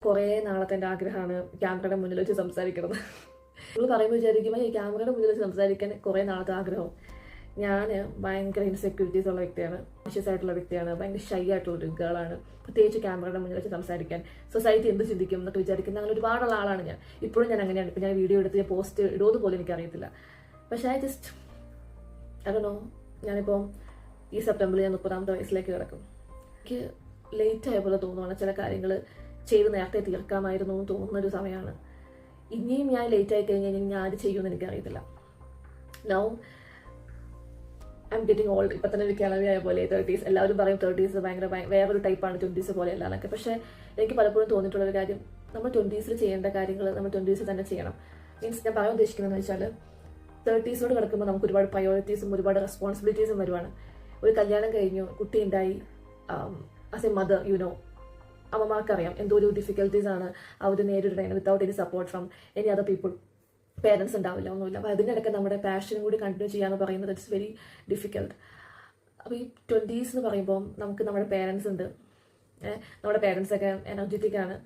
കുറേ നാളത്തെ എൻ്റെ ആഗ്രഹമാണ് ക്യാമറയുടെ മുന്നിൽ വെച്ച് സംസാരിക്കുന്നത്. നിങ്ങൾ പറയുമ്പോൾ വിചാരിക്കുമ്പോൾ ഈ ക്യാമറയുടെ മുന്നിൽ വെച്ച് സംസാരിക്കാൻ കുറേ നാളത്തെ ആഗ്രഹം. ഞാൻ ഭയങ്കര ഇൻസെക്യൂരിറ്റീസ് ഉള്ള വ്യക്തിയാണ്, കോൺഷ്യസ് ആയിട്ടുള്ള വ്യക്തിയാണ്, ഭയങ്കര ഷൈ ആയിട്ടുള്ള ഒരു ഗേളാണ്. പ്രത്യേകിച്ച് ക്യാമറയുടെ മുന്നിൽ വെച്ച് സംസാരിക്കാൻ സൊസൈറ്റി എന്ത് ചിന്തിക്കും എന്നൊക്കെ വിചാരിക്കുന്ന അങ്ങനെ ഒരുപാടുള്ള ആളാണ് ഞാൻ. ഇപ്പോഴും ഞാൻ അങ്ങനെയാണ്. ഇപ്പം ഞാൻ വീഡിയോ എടുത്ത് പോസ്റ്റ് ഇടുമെന്ന് പോലും എനിക്കറിയത്തില്ല. പക്ഷേ അതോ ഞാനിപ്പോൾ ഈ സെപ്റ്റംബറിൽ ഞാൻ 30ാമത്തെ വയസ്സിലേക്ക് കിടക്കും. എനിക്ക് ലേറ്റ് ആയ പോലെ തോന്നുവാണ്. ചില കാര്യങ്ങൾ ചെയ്ത് നേരത്തെ തീർക്കാമായിരുന്നു എന്ന് തോന്നുന്നൊരു സമയമാണ്. ഇനിയും ഞാൻ ലേറ്റ് ആയി കഴിഞ്ഞാൽ ഞാൻ ആര് ചെയ്യുമെന്ന് എനിക്കറിയത്തില്ല. Now I am getting old. ഇപ്പം തന്നെ ഒരു കിളവിയായ പോലെ 30s. എല്ലാവരും പറയും 30s ഭയങ്കര വേറൊരു ടൈപ്പാണ്, 20s പോലെ അല്ല എന്നൊക്കെ. പക്ഷേ എനിക്ക് പലപ്പോഴും തോന്നിയിട്ടുള്ളൊരു കാര്യം, നമ്മൾ 20s ചെയ്യേണ്ട കാര്യങ്ങൾ നമ്മൾ 20s തന്നെ ചെയ്യണം. മീൻസ് ഞാൻ പറയാൻ ഉദ്ദേശിക്കുന്നതെന്ന് വെച്ചാൽ 30s കിടക്കുമ്പോൾ നമുക്ക് ഒരുപാട് പ്രയോറിറ്റീസും ഒരുപാട് റെസ്പോൺസിബിലിറ്റീസും വരുവാണ്. ഒരു കല്യാണം കഴിഞ്ഞു, കുട്ടി ഉണ്ടായി, ആസ് എ മദർ അമ്മമാർക്കറിയാം എന്തോ ഒരു ഡിഫിക്കൽട്ടീസാണ് അവർ നേരിടുന്നത് without any support from any other people. Parents ഉണ്ടാവില്ല, ഒന്നുമില്ല. അപ്പോൾ അതിനിടയ്ക്ക് നമ്മുടെ പാഷനും കൂടി കണ്ടിന്യൂ ചെയ്യാന്ന് പറയുന്നത് ഇറ്റ്സ് വെരി ഡിഫിക്കൽട്ട്. അപ്പോൾ ഈ 20s എന്ന് പറയുമ്പോൾ നമുക്ക് നമ്മുടെ പേരൻസ് ഉണ്ട്. നമ്മുടെ പേരൻസൊക്കെ എനർജറ്റിക് ആണ്.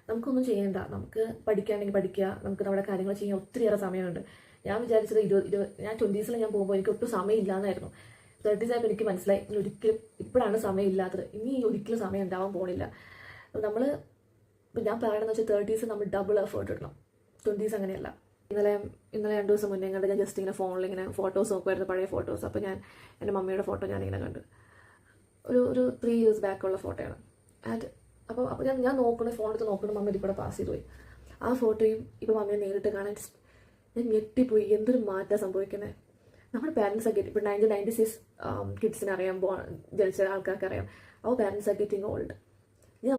നമുക്കൊന്നും ചെയ്യേണ്ട, നമുക്ക് പഠിക്കുകയാണെങ്കിൽ പഠിക്കുക, നമുക്ക് നമ്മുടെ കാര്യങ്ങൾ ചെയ്യാൻ ഒത്തിരിയേറെ സമയമുണ്ട്. ഞാൻ വിചാരിച്ചത് ഞാൻ 20s ഞാൻ പോകുമ്പോൾ എനിക്ക് ഒട്ടും സമയമില്ലാന്നായിരുന്നു. 30s ആയപ്പോൾ എനിക്ക് മനസ്സിലായി ഇനി ഒരിക്കലും ഇപ്പോഴാണ് സമയമില്ലാത്തത്, ഇനി ഒരിക്കലും സമയം ഉണ്ടാവാൻ പോകുന്നില്ല. ഞാൻ പറയണമെന്ന് വെച്ചാൽ 30s നമ്മൾ ഡബിൾ എഫേർട്ട് ഇടണം. 20s അങ്ങനെയല്ല. ഇന്നലെ 2 ദിവസം മുന്നേ കണ്ട് ഞാൻ ജസ്റ്റ് ഇങ്ങനെ ഫോണിൽ ഇങ്ങനെ ഫോട്ടോസ് നോക്കുമായിരുന്നു, പഴയ ഫോട്ടോസ്. അപ്പോൾ ഞാൻ എൻ്റെ മമ്മിയുടെ ഫോട്ടോ ഞാനിങ്ങനെ കണ്ടു. ഒരു 3 years ബാക്കുള്ള ഫോട്ടോയാണ്. അപ്പോൾ ഞാൻ നോക്കണ ഫോണെടുത്ത് നോക്കണം, മമ്മി ഇതിൽ കൂടെ പാസ് ചെയ്ത് പോയി. ആ ഫോട്ടോയും ഇപ്പോൾ മമ്മിയെ നേരിട്ട് കാണാൻ ഞാൻ ഞെട്ടിപ്പോയി. എന്തൊരു മാറ്റമാണ് സംഭവിക്കുന്നത്. നമ്മുടെ പാരൻസൊക്കെ ഇപ്പോൾ 1996 കിഡ്സിനെ അറിയാൻ ജനിച്ച ആൾക്കാർക്ക് അറിയാം. അവർ പാരൻസ് ആർ ഗെറ്റിംഗ് ഓൾഡ്.